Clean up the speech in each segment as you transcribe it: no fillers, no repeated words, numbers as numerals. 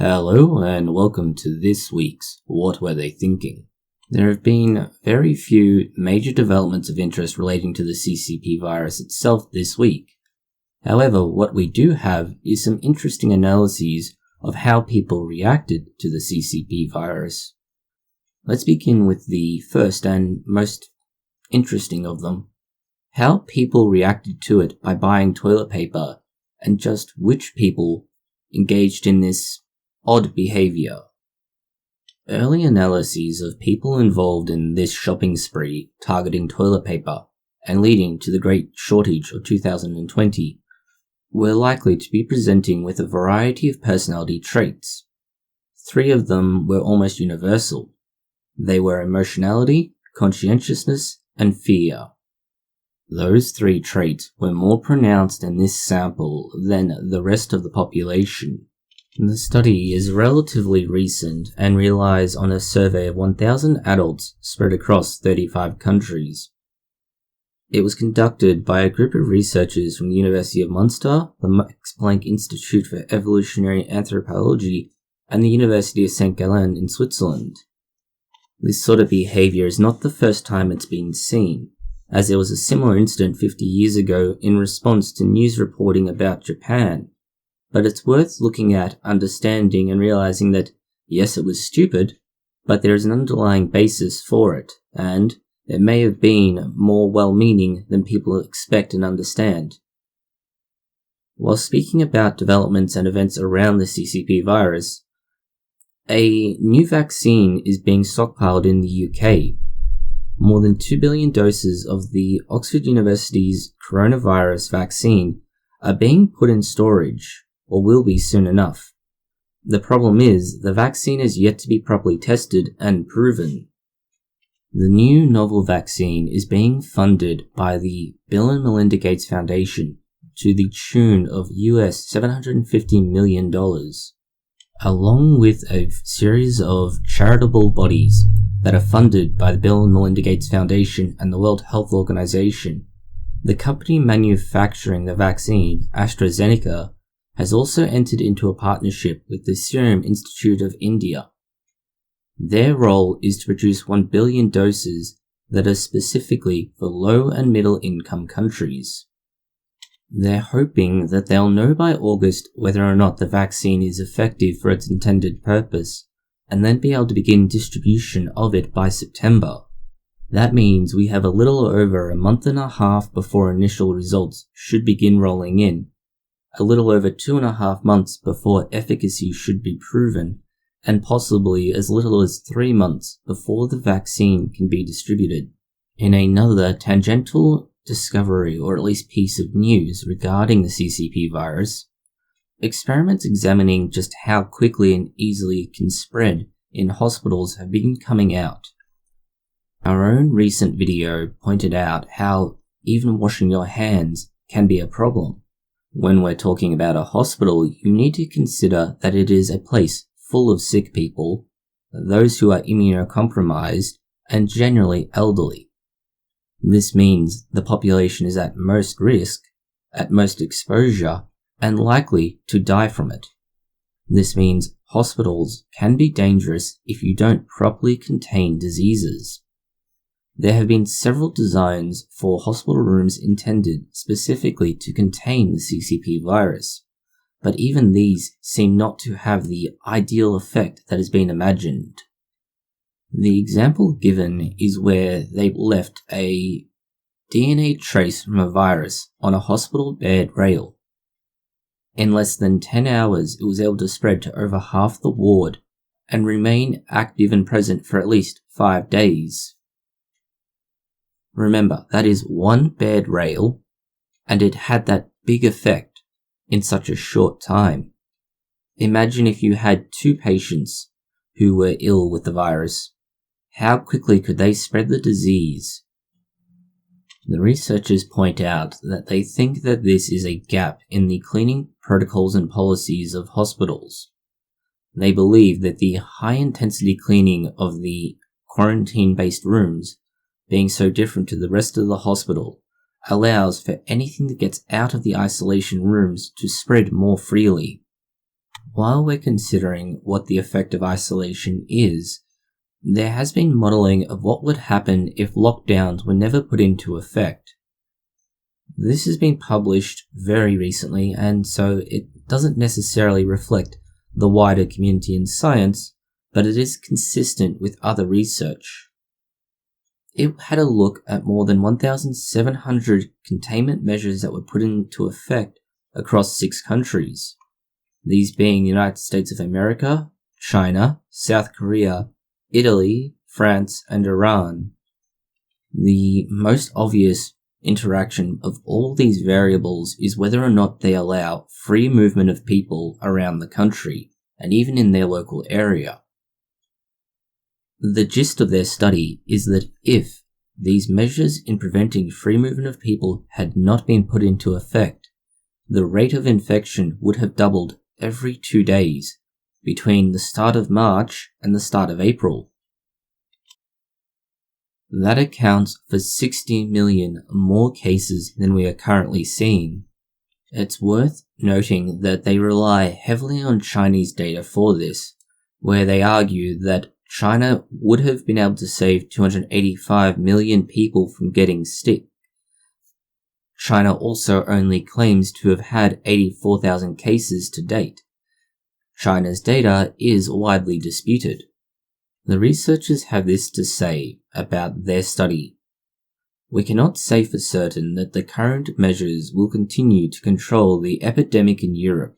Hello and welcome to this week's What Were They Thinking? There have been very few major developments of interest relating to the CCP virus itself this week. However, what we do have is some interesting analyses of how people reacted to the CCP virus. Let's begin with the first and most interesting of them. How people reacted to it by buying toilet paper, and just which people engaged in this odd behavior. Early analyses of people involved in this shopping spree targeting toilet paper and leading to the great shortage of 2020 were likely to be presenting with a variety of personality traits. 3 of them were almost universal. They were emotionality, conscientiousness, and fear. Those 3 traits were more pronounced in this sample than the rest of the population. The study is relatively recent and relies on a survey of 1,000 adults spread across 35 countries. It was conducted by a group of researchers from the University of Munster, the Max Planck Institute for Evolutionary Anthropology, and the University of St. Gallen in Switzerland. This sort of behavior is not the first time it's been seen, as there was a similar incident 50 years ago in response to news reporting about Japan. But it's worth looking at, understanding, and realizing that, yes, it was stupid, but there is an underlying basis for it, and it may have been more well-meaning than people expect and understand. While speaking about developments and events around the CCP virus, a new vaccine is being stockpiled in the UK. More than 2 billion doses of the Oxford University's coronavirus vaccine are being put in storage, or will be soon enough. The problem is, the vaccine is yet to be properly tested and proven. The new novel vaccine is being funded by the Bill and Melinda Gates Foundation to the tune of US $750 million, along with a series of charitable bodies that are funded by the Bill and Melinda Gates Foundation and the World Health Organization. The company manufacturing the vaccine, AstraZeneca, has also entered into a partnership with the Serum Institute of India. Their role is to produce 1 billion doses that are specifically for low and middle income countries. They're hoping that they'll know by August whether or not the vaccine is effective for its intended purpose, and then be able to begin distribution of it by September. That means we have a little over a month and a half before initial results should begin rolling in, a little over 2.5 months before efficacy should be proven, and possibly as little as 3 months before the vaccine can be distributed. In another tangential discovery, or at least piece of news regarding the CCP virus, experiments examining just how quickly and easily it can spread in hospitals have been coming out. Our own recent video pointed out how even washing your hands can be a problem. When we're talking about a hospital, you need to consider that it is a place full of sick people, those who are immunocompromised, and generally elderly. This means the population is at most risk, at most exposure, and likely to die from it. This means hospitals can be dangerous if you don't properly contain diseases. There have been several designs for hospital rooms intended specifically to contain the CCP virus, but even these seem not to have the ideal effect that has been imagined. The example given is where they left a DNA trace from a virus on a hospital bed rail. In less than 10 hours, it was able to spread to over half the ward and remain active and present for at least 5 days. Remember, that is one bed rail, and it had that big effect in such a short time. Imagine if you had 2 patients who were ill with the virus. How quickly could they spread the disease? The researchers point out that they think that this is a gap in the cleaning protocols and policies of hospitals. They believe that the high-intensity cleaning of the quarantine-based rooms, being so different to the rest of the hospital, allows for anything that gets out of the isolation rooms to spread more freely. While we're considering what the effect of isolation is, there has been modelling of what would happen if lockdowns were never put into effect. This has been published very recently, and so it doesn't necessarily reflect the wider community in science, but it is consistent with other research. It had a look at more than 1,700 containment measures that were put into effect across 6 countries, these being the United States of America, China, South Korea, Italy, France, and Iran. The most obvious interaction of all these variables is whether or not they allow free movement of people around the country, and even in their local area. The gist of their study is that if these measures in preventing free movement of people had not been put into effect, the rate of infection would have doubled every 2 days between the start of March and the start of April. That accounts for 60 million more cases than we are currently seeing. It's worth noting that they rely heavily on Chinese data for this, where they argue that China would have been able to save 285 million people from getting sick. China also only claims to have had 84,000 cases to date. China's data is widely disputed. The researchers have this to say about their study. We cannot say for certain that the current measures will continue to control the epidemic in Europe.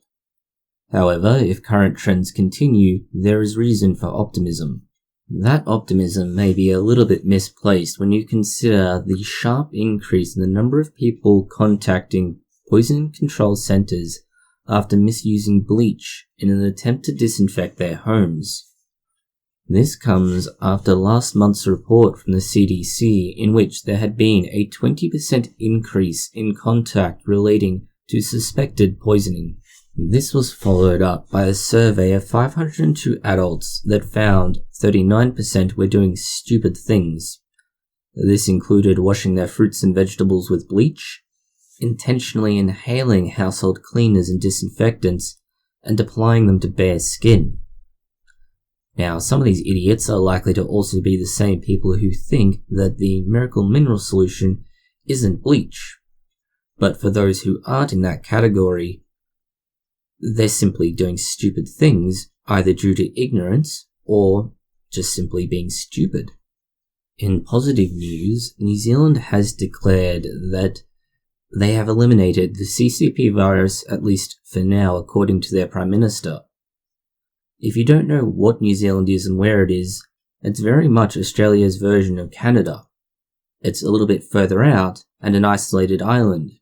However, if current trends continue, there is reason for optimism. That optimism may be a little bit misplaced when you consider the sharp increase in the number of people contacting poison control centers after misusing bleach in an attempt to disinfect their homes. This comes after last month's report from the CDC in which there had been a 20% increase in contact relating to suspected poisoning. This was followed up by a survey of 502 adults that found 39% were doing stupid things. This included washing their fruits and vegetables with bleach, intentionally inhaling household cleaners and disinfectants, and applying them to bare skin. Now, some of these idiots are likely to also be the same people who think that the miracle mineral solution isn't bleach. But for those who aren't in that category, they're simply doing stupid things, either due to ignorance or just simply being stupid. In positive news, New Zealand has declared that they have eliminated the CCP virus, at least for now, according to their Prime Minister. If you don't know what New Zealand is and where it is, it's very much Australia's version of Canada. It's a little bit further out and an isolated island.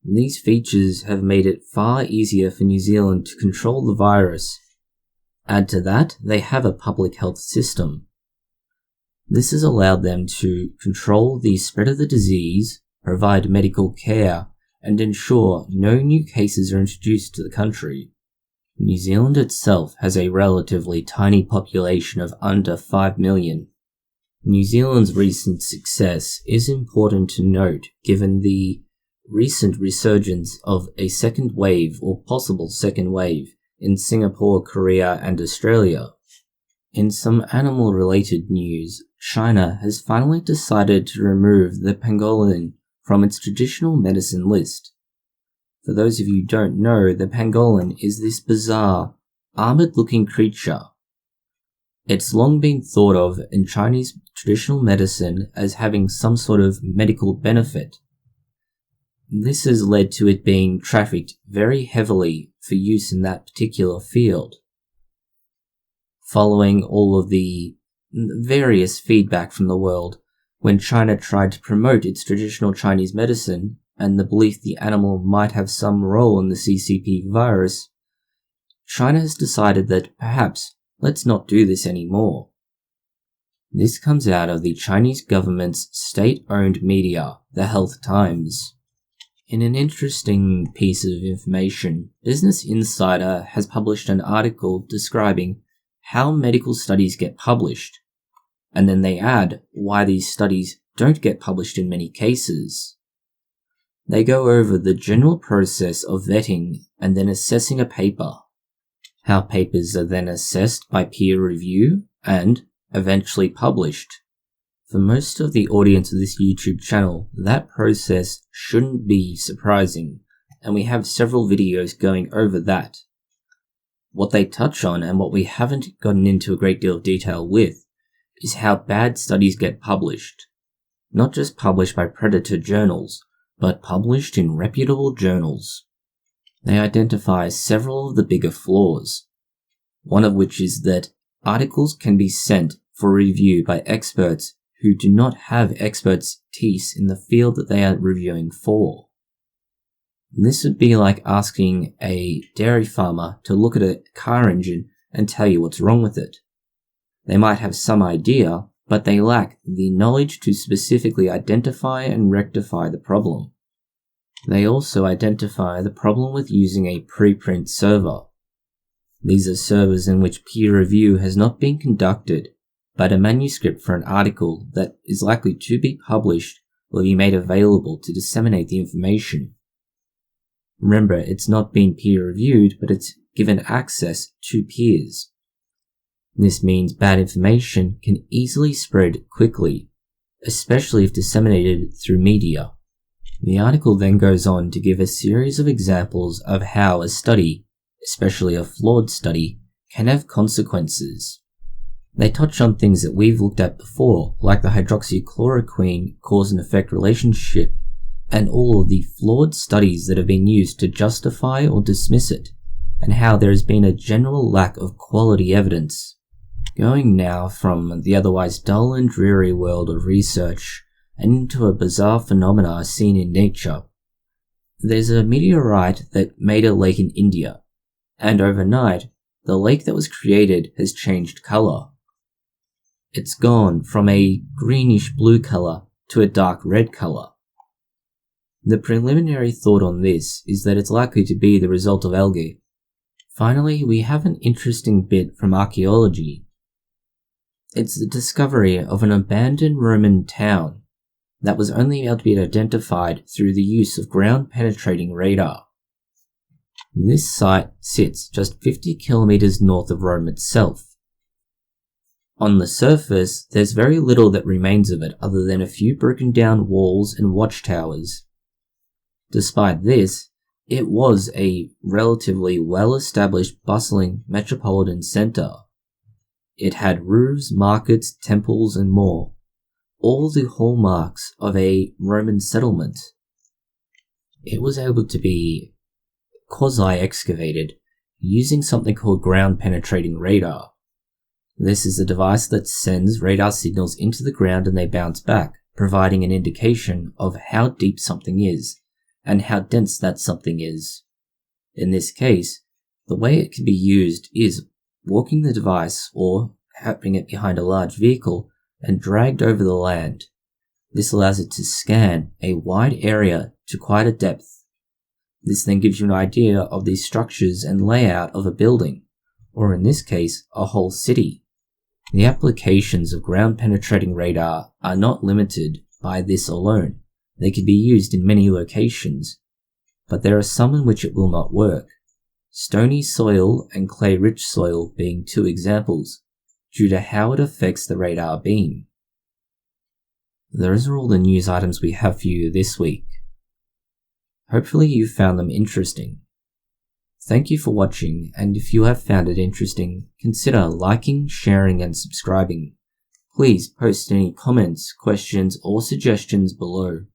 These features have made it far easier for New Zealand to control the virus. Add to that, they have a public health system. This has allowed them to control the spread of the disease, provide medical care, and ensure no new cases are introduced to the country. New Zealand itself has a relatively tiny population of under 5 million. New Zealand's recent success is important to note given the recent resurgence of a second wave or possible second wave in Singapore, Korea, and Australia. In some animal-related news, China has finally decided to remove the pangolin from its traditional medicine list. For those of you who don't know, the pangolin is this bizarre, armored-looking creature. It's long been thought of in Chinese traditional medicine as having some sort of medical benefit. This has led to it being trafficked very heavily for use in that particular field. Following all of the various feedback from the world, when China tried to promote its traditional Chinese medicine and the belief the animal might have some role in the CCP virus, China has decided that perhaps let's not do this anymore. This comes out of the Chinese government's state-owned media, the Health Times. In an interesting piece of information, Business Insider has published an article describing how medical studies get published, and then they add why these studies don't get published in many cases. They go over the general process of vetting and then assessing a paper. how papers are then assessed by peer review and eventually published. For most of the audience of this YouTube channel, that process shouldn't be surprising, and we have several videos going over that. What they touch on, and what we haven't gotten into a great deal of detail with, is how bad studies get published. Not just published by predator journals, but published in reputable journals. They identify several of the bigger flaws, one of which is that articles can be sent for review by experts who do not have expertise in the field that they are reviewing for. This would be like asking a dairy farmer to look at a car engine and tell you what's wrong with it. They might have some idea, but they lack the knowledge to specifically identify and rectify the problem. They also identify the problem with using a preprint server. These are servers in which peer review has not been conducted, but a manuscript for an article that is likely to be published will be made available to disseminate the information. Remember, it's not been peer reviewed, but it's given access to peers. This means bad information can easily spread quickly, especially if disseminated through media. The article then goes on to give a series of examples of how a study, especially a flawed study, can have consequences. They touch on things that we've looked at before, like the hydroxychloroquine cause and effect relationship, and all of the flawed studies that have been used to justify or dismiss it, and how there has been a general lack of quality evidence. Going now from the otherwise dull and dreary world of research and into a bizarre phenomena seen in nature. There's a meteorite that made a lake in India, and overnight, the lake that was created has changed colour. It's gone from a greenish blue colour to a dark red colour. The preliminary thought on this is that it's likely to be the result of algae. Finally, we have an interesting bit from archaeology. It's the discovery of an abandoned Roman town that was only able to be identified through the use of ground-penetrating radar. This site sits just 50 kilometers north of Rome itself. On the surface, there's very little that remains of it other than a few broken down walls and watchtowers. Despite this, it was a relatively well-established, bustling metropolitan centre. It had roofs, markets, temples, and more, all the hallmarks of a Roman settlement. It was able to be quasi-excavated using something called ground-penetrating radar. This is a device that sends radar signals into the ground and they bounce back, providing an indication of how deep something is and how dense that something is. In this case, the way it can be used is walking the device or having it behind a large vehicle and dragged over the land. This allows it to scan a wide area to quite a depth. This then gives you an idea of the structures and layout of a building, or in this case, a whole city. The applications of ground-penetrating radar are not limited by this alone. They can be used in many locations, but there are some in which it will not work. Stony soil and clay-rich soil being two examples, due to how it affects the radar beam. Those are all the news items we have for you this week. Hopefully you found them interesting. Thank you for watching, and if you have found it interesting, consider liking, sharing, and subscribing. Please post any comments, questions, or suggestions below.